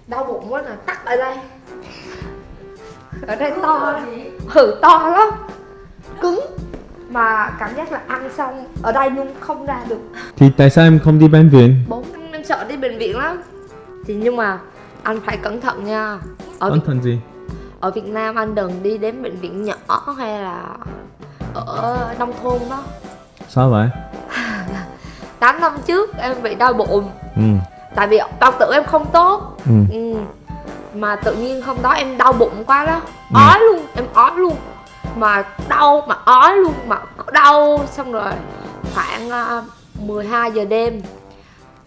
Đau bụng quá là tắc ở đây. Ở đây to. To lắm. Cứng. Mà cảm giác là ăn xong ở đây luôn không ra được. Thì tại sao em không đi bệnh viện? Em sợ đi bệnh viện lắm. Thì nhưng mà anh phải cẩn thận nha. Cẩn thận gì? Ở Việt Nam anh đừng đi đến bệnh viện nhỏ hay là ở nông thôn đó. Sao vậy? 8 năm trước em bị đau bụng. Tại vì bao tử em không tốt. Mà tự nhiên hôm đó em đau bụng quá đó. Ói luôn, em ói luôn. Mà đau, mà ói luôn, mà đau. Xong rồi khoảng 12 giờ đêm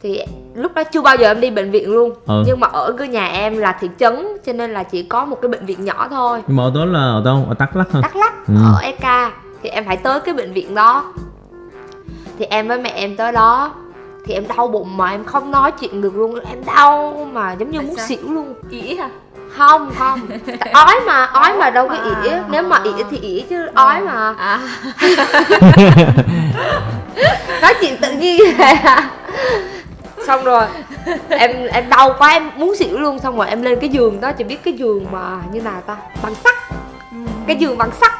thì lúc đó chưa bao giờ em đi bệnh viện luôn. Nhưng mà ở cái nhà em là thị trấn, cho nên là chỉ có một cái bệnh viện nhỏ thôi. Nhưng mà ở đó là ở đâu? Ở Đắk Lắk hả? Đắk Lắk, ở EK. Thì em phải tới cái bệnh viện đó. Thì em với mẹ em tới đó. Thì em đau bụng mà em không nói chuyện được luôn. Em đau mà giống như muốn xỉu luôn. Ỉ hả? Không. Ói mà đâu có ỉa. Nếu mà ỉa thì ỉa chứ ói mà. Nói chuyện tự nhiên như vậy à. Xong rồi em đau quá, em muốn xỉu luôn. Xong rồi em lên cái giường đó, chị biết cái giường mà như nào ta, bằng sắt. Cái giường bằng sắt.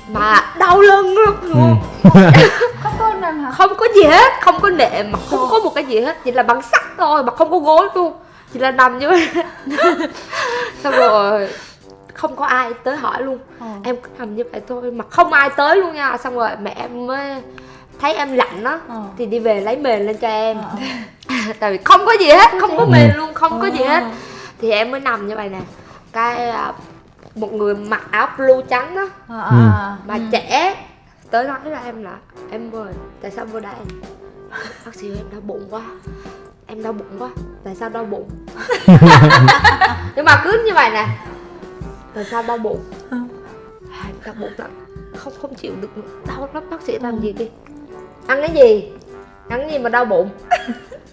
Mà đau lưng luôn. Không có nằm hả? Không có gì hết, không có nệm, mà không có một cái gì hết, chỉ là bằng sắt thôi, mà không có gối luôn, chỉ là nằm như vậy. Xong rồi không có ai tới hỏi luôn. Em cứ nằm như vậy thôi mà không ai tới luôn nha. Xong rồi mẹ em mới thấy em lạnh á, thì đi về lấy mền lên cho em. Tại vì không có gì hết, không có mền luôn, không có gì hết. Thì em mới nằm như vậy nè. Cái một người mặc áo blue trắng đó, mà trẻ tới nói với em là em ơi, tại sao vô đây? Bác sĩ em đau bụng quá. Em đau bụng quá. Tại sao đau bụng? Nhưng mà cứ như vậy nè. Tại sao đau bụng? Em đau bụng lắm. Không chịu được nữa. Đau lắm, bác sĩ làm gì đi? Ăn cái gì? Ăn cái gì mà đau bụng?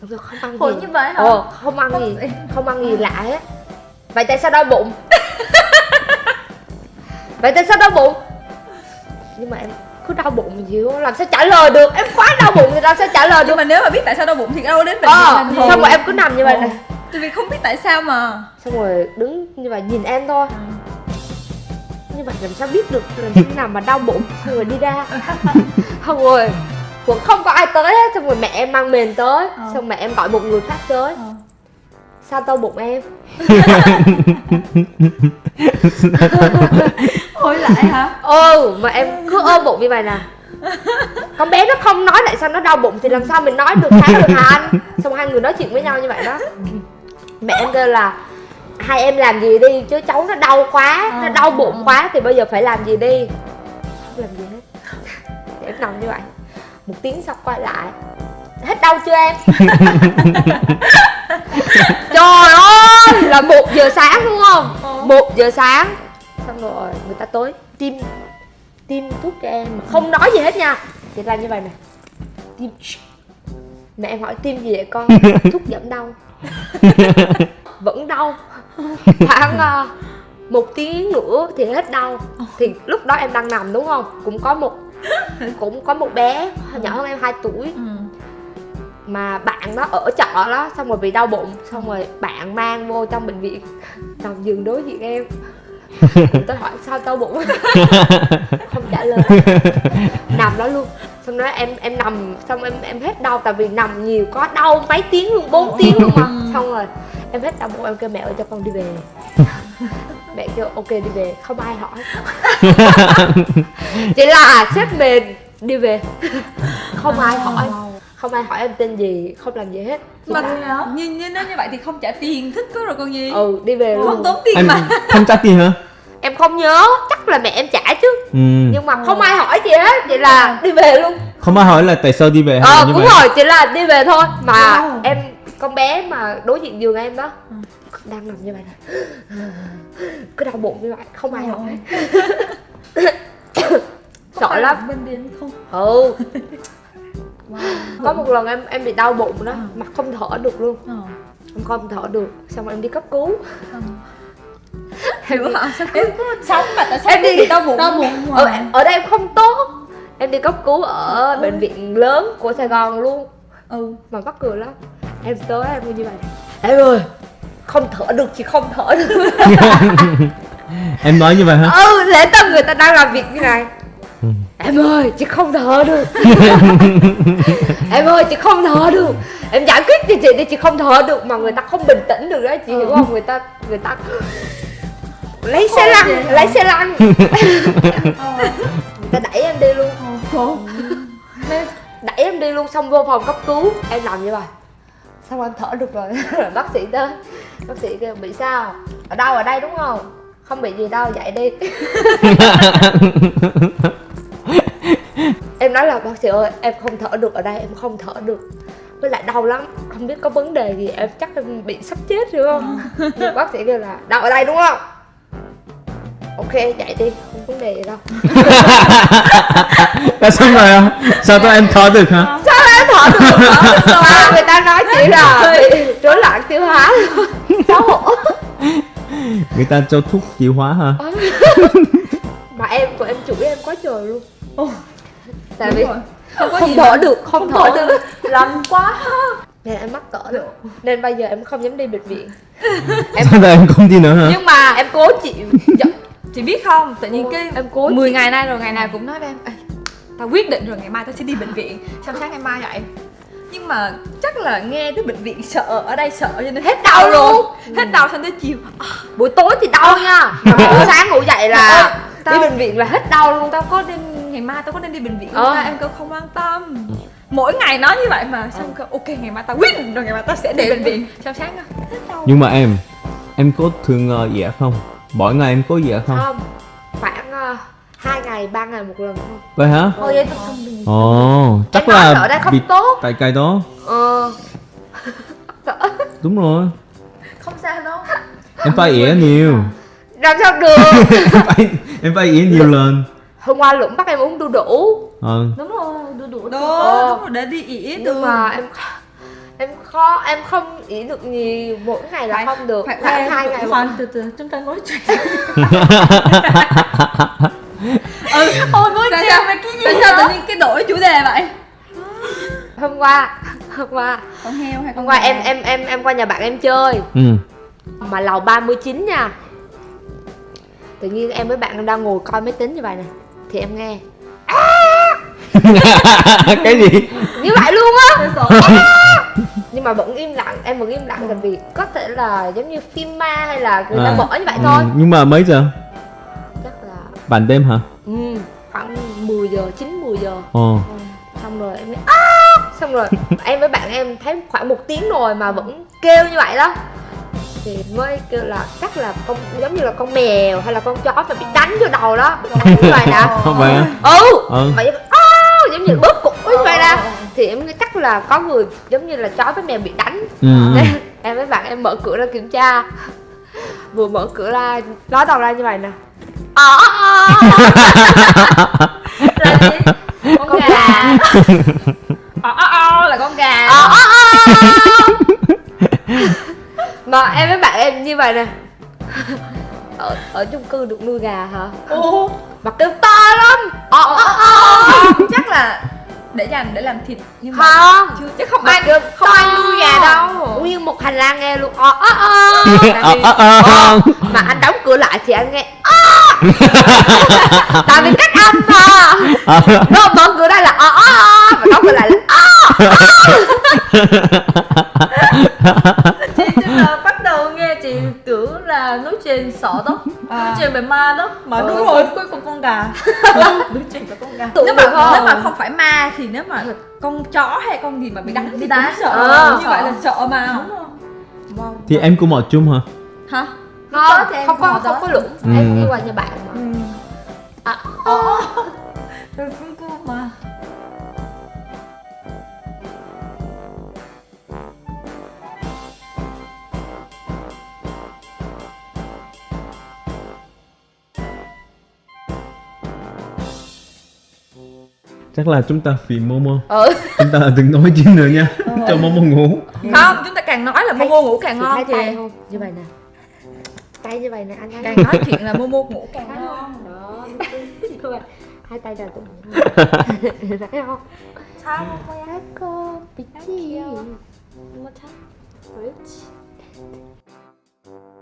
Không ăn gì. Ủa như vậy hả? Không ăn gì. Không ăn gì lạ hết. Vậy tại sao đau bụng? Vậy tại sao đau bụng? Nhưng mà em cứ đau bụng gì đó, làm sao trả lời được. Em quá đau bụng thì làm sao trả lời được. Nhưng mà nếu mà biết tại sao đau bụng thì đâu có đến bệnh viện làm gì. Xong rồi em cứ nằm như vậy nè. Tại vì không biết tại sao mà. Xong rồi đứng như vậy nhìn em thôi. Như vậy làm sao biết được làm thế nào mà đau bụng. Xong rồi đi ra. Xong rồi cũng không có ai tới hết. Xong rồi mẹ em mang mền tới. Xong mẹ em gọi một người khác tới. Sao đau bụng em? Hỏi lại hả? Mà em cứ ôm bụng như vậy nè. Con bé nó không nói tại sao nó đau bụng thì làm sao mình nói được hả anh? Xong hai người nói chuyện với nhau như vậy đó. Mẹ em kêu là hai em làm gì đi chứ cháu nó đau quá, nó đau bụng quá thì bây giờ phải làm gì đi. Không làm gì hết. Em nằm như vậy. Một tiếng sau quay lại. Hết đau chưa em? Trời ơi, là 1 giờ sáng đúng không? 1 giờ sáng. Xong rồi người ta tới tiêm thuốc cho em mà không nói gì hết nha. Chỉ làm như vậy nè. Tiêm. Mẹ em hỏi tiêm gì vậy con? Thuốc giảm đau. Vẫn đau. Khoảng 1 tiếng nữa thì hết đau. Thì lúc đó em đang nằm đúng không? Cũng có một bé nhỏ hơn em 2 tuổi. Mà bạn đó ở trọ đó. Xong rồi bị đau bụng. Xong rồi bạn mang vô trong bệnh viện. Nằm giường đối diện em. Tôi hỏi sao đau bụng. Không trả lời. Nằm đó luôn. Xong đó em nằm. Xong em hết đau. Tại vì nằm nhiều có đau mấy tiếng luôn, 4 tiếng luôn mà. Xong rồi em hết đau bụng. Em kêu mẹ ơi cho con đi về. Mẹ kêu ok đi về. Không ai hỏi. Chỉ là xếp mền đi về. Không ai hỏi. Không ai hỏi em tên gì, không làm gì hết. Mà như nếu như vậy thì không trả tiền thích quá rồi còn gì. Đi về luôn. Không tốn tiền Anh mà. không trả tiền hả? Em không nhớ, chắc là mẹ em trả chứ. Nhưng mà không ai hỏi gì hết, chỉ là đi về luôn. Không ai hỏi là tại sao đi về hay là như đúng vậy? rồi, chỉ là đi về thôi. Mà em, con bé mà đối diện giường em đó đang nằm như vậy nè. Cứ đau bụng như vậy, không ai hỏi. Sợ lắm. Bên điện không? Có một lần em bị đau bụng đó, mà không thở được luôn. Em không thở được, xong rồi em đi cấp cứu. Hiểu hả? Sao em cứ sống mà tại sao em đi bị đau bụng? Ở đây em không tốt. Em đi cấp cứu ở bệnh viện lớn của Sài Gòn luôn. Mà mắc cười lắm. Em tới em như vậy. Em ơi, không thở được, chị không thở được. Em nói như vậy hả? Lễ tân người ta đang làm việc như này. Ừ. Em ơi, chị không thở được. Em ơi, chị không thở được. Em giải quyết cho chị đi, chị không thở được. Mà người ta không bình tĩnh được đó, chị hiểu không? Người ta lấy xe lăn, lấy xe lăn. Người ta đẩy em đi luôn. Đẩy em đi luôn, xong vô phòng cấp cứu. Em làm như vậy, xong em thở được rồi. Rồi bác sĩ tới, bác sĩ kêu bị sao? Ở đâu? Ở đây đúng không? Không bị gì đâu, dậy đi. Em nói là bác sĩ ơi, em không thở được ở đây, em không thở được. Với lại đau lắm, không biết có vấn đề gì, em chắc em bị sắp chết rồi không? Nhưng bác sĩ kêu là đau ở đây đúng không? Ok, dậy đi, không vấn đề gì đâu. Đã xong rồi không? Sao tụi em thở được hả? Sao em thở được hả? Người ta nói chỉ là bị rối loạn tiêu hóa. Xấu hổ. Người ta cho thuốc tiêu hóa hả? Mà tụi em chửi em quá trời luôn. Tại vì rồi. Không không thở được, không thở được. Lắm quá. Nên em mắc cỡ rồi. Nên bây giờ em không dám đi bệnh viện. Sao giờ em không đi nữa hả? Nhưng mà em cố chịu. Chị biết không, tự nhiên cái em cố 10 chịu. ngày nay rồi, ngày nào cũng nói với em: "Ê, tao quyết định rồi, ngày mai tao sẽ đi bệnh viện." Xong sáng ngày mai dậy. Nhưng mà chắc là nghe tới bệnh viện sợ, ở đây sợ cho nên Hết đau luôn. Hết đau xong tới chiều. Buổi tối thì đau nha. Mà buổi sáng ngủ dậy là đi Tao- bệnh viện là hết đau luôn. Tao có nên ngày mai tao có nên đi bệnh viện Ờ. không ta? Em kêu không quan tâm. Mỗi ngày nói như vậy mà xong kêu ok, ngày mai tao quyết định rồi, ngày mai tao sẽ đi bệnh viện. Xong sáng hết đau. Nhưng mà em có thường dẻ không? Mỗi ngày em có dẻ không? Không, khoảng 2 ngày, 3 ngày một lần thôi. Vậy hả? Thôi vậy tôi không đi. Ồ, chắc nói là ở đây không bị tốt. tại cái đó. Đúng rồi. Không sao đâu. Em phải ỉa nhiều. Làm sao được. em phải ỉa nhiều lần. Hôm qua Lũng bắt em uống đu đủ. Đúng rồi, đu đủ Ờ. đó, đúng rồi, để đi ỉa Nhưng được. mà em không ỉ được nhiều, mỗi ngày là không được. Phải Khoảng 2 ngày. khoan, từ từ chúng ta nói chuyện. Ôi nói Tại chuyện sao- về cái gì? Tại sao tự nhiên cái đổi chủ đề vậy? Hôm qua Con heo hay con hôm qua gà? em qua nhà bạn em chơi. Ừ. Mà lầu 39 nha. Tự nhiên em với bạn em đang ngồi coi máy tính như vậy nè. Thì em nghe Cái gì? như vậy luôn á. Nhưng mà vẫn im lặng, em vẫn im lặng tại vì có thể là giống như phim ma hay là người ta mở như vậy thôi. Nhưng mà mấy giờ? Chắc là Ban đêm hả? khoảng 10 giờ, 9-10 giờ. Ồ. Xong rồi em mới xong rồi em với bạn em thấy khoảng 1 tiếng rồi mà vẫn kêu như vậy đó. Thì mới kêu là chắc là giống như là con mèo hay là con chó mà bị đánh vô đầu đó. Như vậy nè. Không phải hả? Mà giống như bóp cục như vậy nè. Thì em nghĩ chắc là có người giống như là chó với mèo bị đánh. Nên em với bạn em mở cửa ra kiểm tra. Vừa mở cửa ra, ló đầu ra như vậy nè. Là gì? Con gà. Là con gà. Mà em với bạn em như vậy nè. Ở chung cư được nuôi gà hả? Mà kêu to lắm. Chắc là để dành để làm thịt nhưng mà Không. chưa, chắc không Mà ai kêu không ai to. nuôi gà đâu. Nguyên một hành lang nghe luôn. Mà anh đóng cửa lại thì anh nghe tại vì cách âm mà. Nó mở cửa đây là mà đóng cửa lại là Chị tức là bắt đầu nghe chị tưởng là nói chuyện sợ đó, nói chuyện về ma đó, mà đúng rồi, cuối cùng con gà. Nói chuyện về con gà. Tưởng được không? Nếu mà không phải ma thì nếu mà con chó hay con gì mà bị đánh thì cũng sợ. Ờ. Như vậy là sợ mà. Đúng không? Thì em cũng ở chung hả? Hả? không có Lũng. Em đi qua nhà bạn mà. Rồi Phương Cô mà. Chắc là chúng ta vì Momo. Chúng ta đừng nói chi nữa nha. Cho Momo ngủ. Không, chúng ta càng nói là Momo ngủ càng ngon thấy kìa. tay không? Như vậy nè. Tay như vậy nè anh thấy. Càng nói chuyện là Momo ngủ càng ngon. Đó. Như vậy. Hai tay là tụi thấy không? Sao? Thấy cô bị chi? Một tháng. Bye.